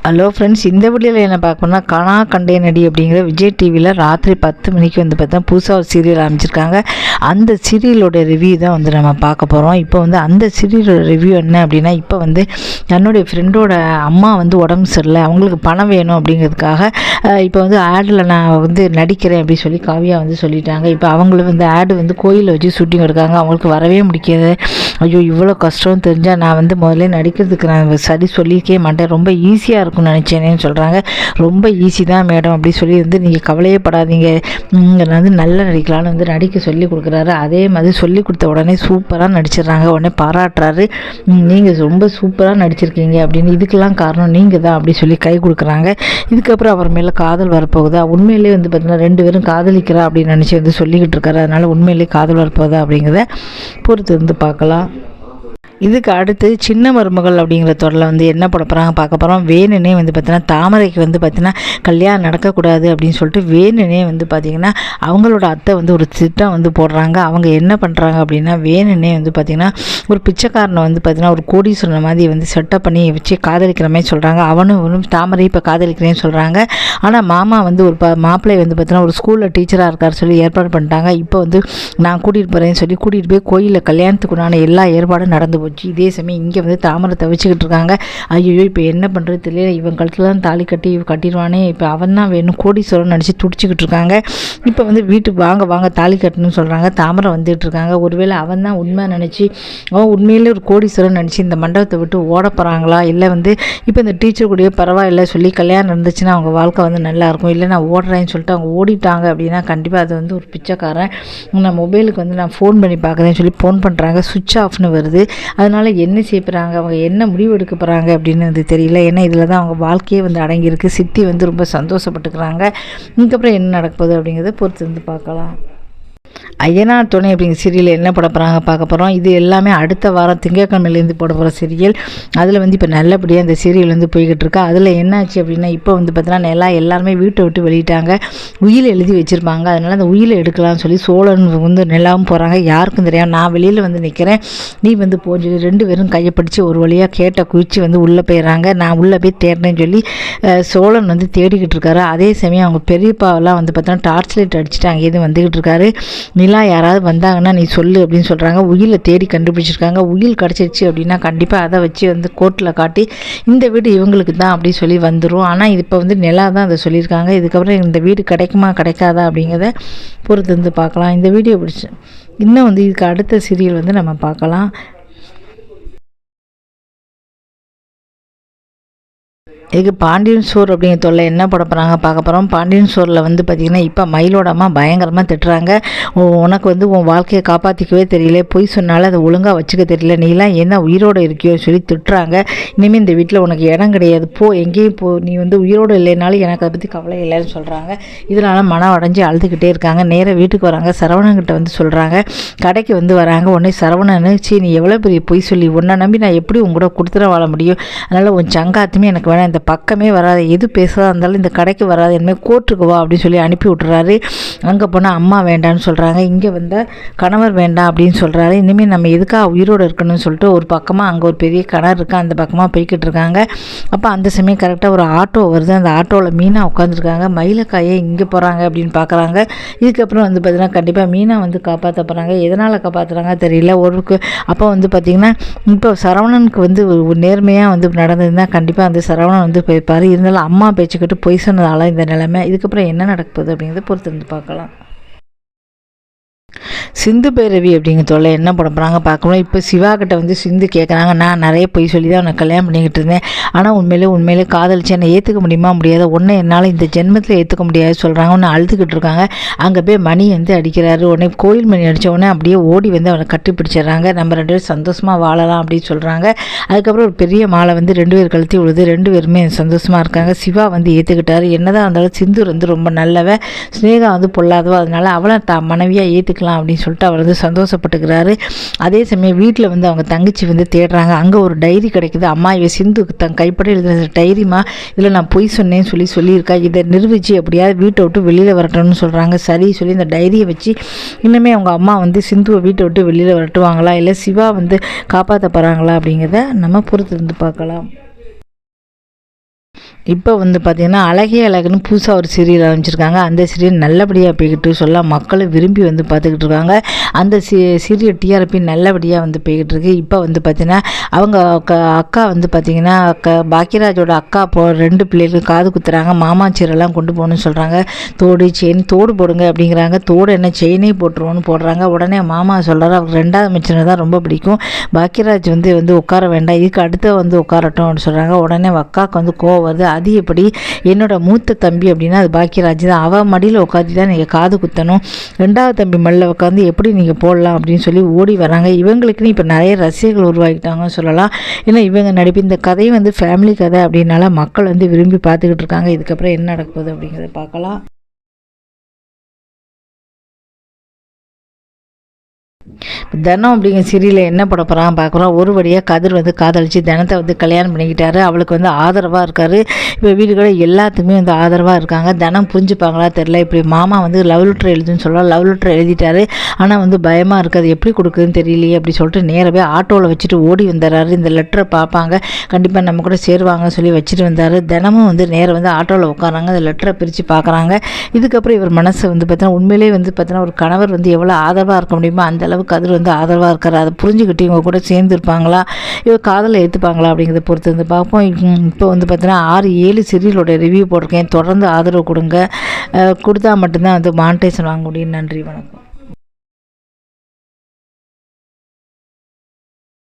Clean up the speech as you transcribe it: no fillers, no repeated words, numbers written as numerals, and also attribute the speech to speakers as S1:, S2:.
S1: Hello friends, இந்த வீடியோவில் என்ன பார்க்கணும்னா கனா கண்டே நடி அப்படிங்கிற விஜய் டிவியில் ராத்திரி 10 மணிக்கு வந்து பார்த்தா புதுசாக ஒரு சீரியல் ஆரம்பிச்சிருக்காங்க. அந்த சீரியலோட ரிவ்யூ தான் வந்து நம்ம பார்க்க போகிறோம். இப்போ வந்து அந்த சீரியலோட ரிவ்யூ என்ன அப்படின்னா, இப்போ வந்து என்னுடைய ஃப்ரெண்டோட அம்மா வந்து உடம்பு சரியில்லை, அவங்களுக்கு பணம் வேணும் அப்படிங்கிறதுக்காக இப்போ வந்து ஆடில் நான் வந்து நடிக்கிறேன் அப்படின்னு சொல்லி காவியா வந்து சொல்லிட்டாங்க. இப்போ அவங்களும் வந்து ஆடு வந்து கோயிலில் வச்சு ஷூட்டிங் எடுக்காங்க. அவங்களுக்கு வரவே முடியாது. ஐயோ இவ்வளோ கஷ்டம்னு தெரிஞ்சால் நான் வந்து முதல்ல நடிக்கிறதுக்கு நான் சரி சொல்லியிருக்கே மாட்டேன், ரொம்ப ஈஸியாக இருக்கும்னு நினச்சேனேன்னு சொல்கிறாங்க. ரொம்ப ஈஸி தான் மேடம் அப்படி சொல்லி வந்து நீங்கள் கவலையே படாதீங்க, நீங்கள் வந்து நல்லா நடிக்கலான்னு வந்து நடிக்க சொல்லி கொடுக்குறாரு. அதே மாதிரி சொல்லி கொடுத்த உடனே சூப்பராக நடிச்சிடுறாங்க. உடனே பாராட்டுறாரு, நீங்கள் ரொம்ப சூப்பராக நடிச்சிருக்கீங்க அப்படின்னு, இதுக்கெல்லாம் காரணம் நீங்கள் தான் அப்படி சொல்லி கை கொடுக்குறாங்க. இதுக்கப்புறம் அவர் மேலே காதல் வரப்போகுதா, உண்மையிலே வந்து பார்த்தீங்கன்னா 2 பேரும் காதலிக்கிறா அப்படின்னு நினச்சி வந்து சொல்லிக்கிட்டு இருக்காரு. அதனால் உண்மையிலே காதல் வரப்போகுதா அப்படிங்கிறத பொறுத்து வந்து பார்க்கலாம். இதுக்கு அடுத்து சின்ன மருமகள் அப்படிங்கிற தொடரில் வந்து என்ன போட போகிறாங்க பார்க்க போகிறோம். வேணுனே வந்து பார்த்தீங்கன்னா தாமரைக்கு வந்து பார்த்தீங்கன்னா கல்யாணம் நடக்கக்கூடாது அப்படின்னு சொல்லிட்டு வேணுனே வந்து பார்த்திங்கன்னா அவங்களோட அத்தை வந்து ஒரு திட்டம் வந்து போடுறாங்க. அவங்க என்ன பண்ணுறாங்க அப்படின்னா, வேணுனே வந்து பார்த்திங்கன்னா ஒரு பிச்சைக்காரனை வந்து பார்த்திங்கன்னா ஒரு கோடீஸ்வரன் மாதிரி வந்து செட்டப் பண்ணி வச்சு காதலிக்கிற மாதிரி சொல்கிறாங்க. அவனும் தாமரை இப்போ காதலிக்கிறேன்னு சொல்கிறாங்க. ஆனால் மாமா வந்து ஒரு மாப்பிள்ளை வந்து பார்த்தீங்கன்னா ஒரு ஸ்கூலில் டீச்சராக இருக்கார் சொல்லி ஏற்பாடு பண்ணிட்டாங்க. இப்போ வந்து நான் கூட்டிகிட்டு போகிறேன்னு சொல்லி கூட்டிகிட்டு போய் கோயிலில் கல்யாணத்துக்குண்டான எல்லா ஏற்பாடும் நடந்து போச்சு. இதே சமயம் இங்கே வந்து தாமரை தவிச்சுக்கிட்டு இருக்காங்க. ஐயோ இப்போ என்ன பண்ணுறது தெரியல, இவன் கழுத்தில் தான் தாலி கட்டி கட்டிடுவானே, இப்போ அவன் தான் வேணும் கோடீஸ்வரன் நினச்சி துடிச்சிக்கிட்டு இருக்காங்க. இப்போ வந்து வீட்டுக்கு வாங்க தாலி கட்டணும்னு சொல்கிறாங்க. தாமரை வந்துட்டு இருக்காங்க. ஒருவேளை அவன் தான் உண்மை நினச்சி, அவன் உண்மையிலே ஒரு கோடீஸ்வரன் நினச்சி இந்த மண்டபத்தை விட்டு ஓட போகிறாங்களா, இல்லை வந்து இப்போ இந்த டீச்சர் கூடயே பரவாயில்லை சொல்லி கல்யாணம் இருந்துச்சுன்னா அவங்க வாழ்க்கை வந்து நல்லாயிருக்கும், இல்லை நான் ஓடுறேன்னு சொல்லிட்டு அவங்க ஓடிட்டாங்க அப்படின்னா கண்டிப்பாக அது வந்து ஒரு பிச்சைக்காரன். நான் மொபைலுக்கு வந்து நான் ஃபோன் பண்ணி பார்க்குறேன்னு சொல்லி ஃபோன் பண்ணுறாங்க, சுவிட்ச் ஆஃப்னு வருது. அதனால் என்ன செய்ய போகிறாங்க, அவங்க என்ன முடிவு எடுக்க போகிறாங்க அப்படின்னு வந்து தெரியல. ஏன்னா இதில் தான் அவங்க வாழ்க்கையே வந்து அடங்கியிருக்கு. சித்தி வந்து ரொம்ப சந்தோஷப்பட்டுக்கிறாங்க. இதுக்கப்புறம் என்ன நடக்க போகுது அப்படிங்கிறத பொறுத்து வந்து பார்க்கலாம். ஐயனார் துணை அப்படிங்கிற சீரியல் என்ன போட போகிறாங்க பார்க்க போகிறோம். இது எல்லாமே அடுத்த வாரம் திங்கட்கிழமையிலேருந்து போட போகிற சீரியல். அதில் வந்து இப்போ நல்லபடியாக இந்த சீரியல் வந்து போய்கிட்டு இருக்கா. அதில் என்னாச்சு அப்படின்னா, இப்போ வந்து பார்த்தீங்கன்னா எல்லாருமே வீட்டை விட்டு வெளியிட்டாங்க. உயிலை எழுதி வச்சுருப்பாங்க. அதனால் அந்த உயிலை எடுக்கலாம்னு சொல்லி சோழன் வந்து நிலாவும் போகிறாங்க. யாருக்கும் தெரியாது, நான் வெளியில் வந்து நிற்கிறேன், நீ வந்து போன்னு சொல்லி 2 பேரும் கையை பிடிச்சி ஒரு வழியாக கேட்டை குதித்து வந்து உள்ளே போயிடறாங்க. நான் உள்ளே போய் தேடுறேன்னு சொல்லி சோழன் வந்து தேடிக்கிட்டு இருக்காரு. அதே சமயம் அவங்க பெரியப்பாவெல்லாம் வந்து பார்த்தோன்னா டார்ச் லைட் அடிச்சுட்டு அங்கேயிருந்து வந்துக்கிட்டு இருக்காரு. நிலா யாராவது வந்தாங்கன்னா நீ சொல்லு அப்படின்னு சொல்கிறாங்க. உயிலை தேடி கண்டுபிடிச்சிருக்காங்க. உயில் கிடச்சிருச்சு அப்படின்னா கண்டிப்பாக அதை வச்சு வந்து கோர்ட்டில் காட்டி இந்த வீடு இவங்களுக்கு தான் அப்படி சொல்லி வந்துடும். ஆனால் இது இப்போ வந்து நிலா தான் அதை சொல்லியிருக்காங்க. இதுக்கப்புறம் இந்த வீடு கிடைக்குமா கிடைக்காதா அப்படிங்கிறத பொறுத்து வந்து பார்க்கலாம். இந்த வீடியோ பிடிச்சி இன்னும் வந்து இதுக்கு அடுத்த சீரியல் வந்து நம்ம பார்க்கலாம். இதுக்கு பாண்டியன் ஸ்டோர் அப்படிங்கிற தொல்லை என்ன போட போகிறாங்க பார்க்க போகிறோம். பாண்டியன் ஸ்டோரில் வந்து பார்த்திங்கன்னா இப்போ மயிலோட அம்மா பயங்கரமாக திட்டுறாங்க. உனக்கு வந்து உன் வாழ்க்கையை காப்பாற்றிக்கவே தெரியல, பொய் சொன்னாலும் அதை ஒழுங்காக வச்சுக்க தெரியல, நீலாம் என்ன உயிரோடு இருக்கியோ சொல்லி திட்டுறாங்க. இனிமேல் இந்த வீட்டில் உனக்கு இடம் கிடையாது, போ எங்கேயும் போ, நீ வந்து உயிரோடு இல்லைனாலும் எனக்கு அதை பற்றி கவலை இல்லைன்னு சொல்கிறாங்க. இதனால் மனம் அடைஞ்சு அழுதுகிட்டே இருக்காங்க. நேராக வீட்டுக்கு வராங்க. சரவணன்கிட்ட வந்து சொல்கிறாங்க, கடைக்கு வந்து வராங்க. உடனே சரவணன், நீ எவ்வளோ பெரிய பொய் சொல்லி, உன்னை நம்பி நான் எப்படி உங்கூட கொடுத்துட வாழ முடியும், அதனால் உன் சங்காத்துமே எனக்கு வேணாம், இந்த பக்கமே வராது, எது பேசுகிறதா இருந்தாலும் இந்த கடைக்கு வராது, இனிமேல் கோர்ட்டுக்கு வா அப்படின்னு சொல்லி அனுப்பி விட்டுறாரு. அங்கே போனால் அம்மா வேண்டான்னு சொல்கிறாங்க, இங்கே வந்தால் கணவர் வேண்டாம் அப்படின்னு சொல்கிறாரு. இனிமேல் நம்ம எதுக்காக உயிரோடு இருக்கணும்னு சொல்லிட்டு ஒரு பக்கமாக அங்கே ஒரு பெரிய கிணறு இருக்குது, அந்த பக்கமாக போய்கிட்டு இருக்காங்க. அப்போ அந்த சமயம் கரெக்டாக ஒரு ஆட்டோ வருது. அந்த ஆட்டோவில் மீனா உட்காந்துருக்காங்க. மயிலக்காயை இங்கே போகிறாங்க அப்படின்னு பார்க்குறாங்க. இதுக்கப்புறம் வந்து பார்த்திங்கன்னா கண்டிப்பாக மீனா வந்து காப்பாற்ற போகிறாங்க. எதனால் காப்பாற்றுறாங்க தெரியல. அப்போ வந்து பார்த்திங்கன்னா இப்போ சரவணனுக்கு வந்து நேர்மையாக வந்து நடந்ததுன்னா கண்டிப்பாக அந்த சரவணன் வந்து போய்ப்பார். இருந்தாலும் அம்மா பேச்சுக்கிட்டு பொய் சொன்னதால இந்த நிலைமை. இதுக்கப்புறம் என்ன நடக்குது அப்படிங்கிறத பொறுத்து வந்து பார்க்கலாம். சிந்து பைரவி அப்படிங்கிற தொல்லை என்ன போட போகிறாங்க பார்க்கணும். இப்போ சிவா கிட்ட வந்து சிந்து கேட்குறாங்க, நான் நிறைய பொய் சொல்லி தான் உனக்கு கல்யாணம் பண்ணிக்கிட்டு இருந்தேன், ஆனால் உண்மையிலே காதலிச்சு என்னை ஏற்றுக்க முடியுமா முடியாது, ஒன்று என்னால் இந்த ஜென்மத்தில் ஏற்றுக்க முடியாது சொல்கிறாங்க. ஒன்று அழுதுகிட்டு இருக்காங்க. அங்கே போய் மணி வந்து அடிக்கிறாரு. உடனே கோயில் மணி அடித்த உடனே அப்படியே ஓடி வந்து அவனை கட்டி பிடிச்சிடுறாங்க. நம்ம 2 பேரும் சந்தோஷமாக வாழலாம் அப்படின்னு சொல்கிறாங்க. அதுக்கப்புறம் ஒரு பெரிய மாலை வந்து 2 பேர் கழுத்தி விழுது. 2 பேருமே சந்தோஷமாக இருக்காங்க. சிவா வந்து ஏற்றுக்கிட்டாரு. என்னதான் இருந்தாலும் சிந்து வந்து ரொம்ப நல்லவ, ஸ்னேகா வந்து பொல்லாதவா, அதனால் அவளை மனைவியாக ஏற்றுக்கலாம் அப்படின்னு சொல்லிட்டு அவர் வந்து சந்தோஷப்பட்டுக்கிறாரு. அதே சமயம் வீட்டில் வந்து அவங்க தங்கச்சி வந்து தேடுறாங்க. அங்கே ஒரு டைரி கிடைக்குது. அம்மா இவ சிந்து தன் கைப்பட எழுதுன டைரிமா, இதில் நான் பொய் சொன்னேன்னு சொல்லியிருக்கா, இதை நிரூபித்து எப்படியாவது வீட்டை விட்டு வெளியில் வரட்டணும்னு சொல்கிறாங்க. சரி சொல்லி இந்த டைரியை வச்சு இன்னுமே அவங்க அம்மா வந்து சிந்துவை வீட்டை விட்டு வெளியில் வரட்டுவாங்களா, இல்லை சிவா வந்து காப்பாற்ற போகிறாங்களா அப்படிங்கிறத நம்ம பொறுத்து இருந்து பார்க்கலாம். இப்போ வந்து பார்த்திங்கன்னா அழகே அழகுன்னு புதுசாக ஒரு சீரியல் ஆரம்பிச்சிருக்காங்க. அந்த சீரியல் நல்லபடியாக போய்கிட்டு சொல்லலாம் மக்களும் விரும்பி வந்து பார்த்துக்கிட்டு இருக்காங்க. அந்த சீரியல் டிஆர்பி நல்லபடியாக வந்து போய்கிட்டு இருக்கு. இப்போ வந்து பார்த்திங்கன்னா அவங்க அக்கா வந்து பார்த்திங்கன்னா பாக்கியராஜோட அக்கா 2 பிள்ளைகளுக்கு காது குத்துறாங்க. மாமா சீரெல்லாம் கொண்டு போகணும்னு சொல்கிறாங்க. தோடு செயின் தோடு போடுங்க அப்படிங்கிறாங்க. தோடு என்ன செயினே போட்டுருவோன்னு போடுறாங்க. உடனே மாமா சொல்கிறார் அவருக்கு 2வது மிச்சனை தான் ரொம்ப பிடிக்கும். பாக்கியராஜ் வந்து உட்கார வேண்டாம், இதுக்கு அடுத்த வந்து உட்காரட்டும் அப்படின்னு சொல்கிறாங்க. உடனே அக்காவுக்கு வந்து கோவம் வருது. அது எப்படி என்னோட மூத்த தம்பி அப்படின்னா அது பாக்கியராஜ் தான், அவள் மடியில் உட்காந்து தான் நீங்கள் காது குத்தணும், 2வது தம்பி மடியில் உட்காந்து எப்படி நீங்கள் போடலாம் அப்படின்னு சொல்லி ஓடி வராங்க. இவங்களுக்குன்னு இப்போ நிறைய ரசிகர்கள் உருவாக்கிட்டாங்கன்னு சொல்லலாம். ஏன்னா இவங்க நடிப்பு இந்த கதையும் வந்து ஃபேமிலி கதை அப்படின்னால மக்கள் வந்து விரும்பி பார்த்துக்கிட்டு இருக்காங்க. இதுக்கப்புறம் என்ன நடக்க போகுது அப்படிங்கிறத பார்க்கலாம். தனம் அப்படிங்கிற சீரியலில் என்ன பட போகிறாங்க பார்க்குறோம். ஒரு வழியாக கதிர் வந்து காதலிச்சு தனத்தை வந்து கல்யாணம் பண்ணிக்கிட்டாரு. அவளுக்கு வந்து ஆதரவாக இருக்கார். இப்போ வீடுகளை எல்லாத்துக்குமே வந்து ஆதரவாக இருக்காங்க. தனம் புரிஞ்சுப்பாங்களா தெரில. இப்படி மாமா வந்து லவ் லெட்டர் எழுதுன்னு சொல்லலாம். லவ் லெட்டர் எழுதிட்டாரு. ஆனால் வந்து பயமாக இருக்குது, எப்படி கொடுக்குதுன்னு தெரியலையே அப்படி சொல்லிட்டு நேரவே ஆட்டோவில் வச்சுட்டு ஓடி வந்துடுறாரு. இந்த லெட்டரை பார்ப்பாங்க, கண்டிப்பாக நம்ம கூட சேருவாங்க சொல்லி வச்சுட்டு வந்தார். தினமும் வந்து நேரம் வந்து ஆட்டோவில் உட்காராங்க. அந்த லெட்டரை பிரித்து பார்க்குறாங்க. இதுக்கப்புறம் இவர் மனசை வந்து பார்த்தீங்கன்னா உண்மையிலே வந்து பார்த்தீங்கன்னா ஒரு கணவர் வந்து எவ்வளோ ஆதரவாக இருக்க முடியுமோ அந்த அளவுக்கு கதிர் வந்து ஆதரவாக இருக்கார். அதை புரிஞ்சுக்கிட்டு இவங்க கூட சேர்ந்துருப்பாங்களா, இவங்க காதலை ஏற்றுப்பாங்களா அப்படிங்கிறத பொறுத்து வந்து பார்ப்போம். இப்போ வந்து பார்த்தீங்கன்னா 6-7 சீரியலோட ரிவ்யூ போட்டிருக்கேன். தொடர்ந்து ஆதரவு கொடுங்க. கொடுத்தா மட்டும்தான் வந்து மானிட்டைசேஷன் வாங்க முடியும். நன்றி, வணக்கம்.